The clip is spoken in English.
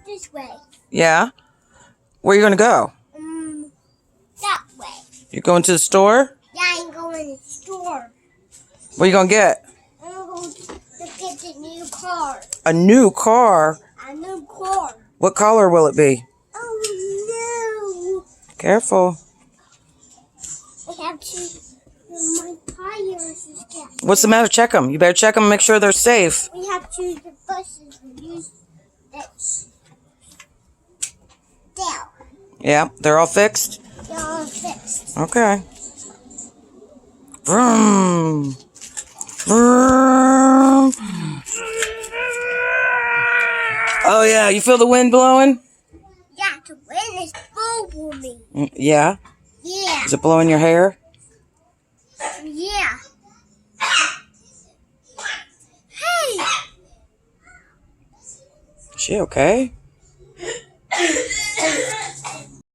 this way. Yeah? Where are you going to go? That way. You're going to the store? Yeah, I'm going to the store. What are you going to get? I'm going to get a new car. A new car? A new car. What color will it be? Oh, no. Careful. I have to... My tires is getting... What's the matter? Check them. You better check them and make sure they're safe. We have to use the buses and use this. There. Yeah? They're all fixed? They're all fixed. Okay. Vroom. Vroom. Oh, yeah. You feel the wind blowing? Yeah, the wind is blowing me. Yeah? Yeah. Is it blowing your hair? Yeah. Hey! Is she okay?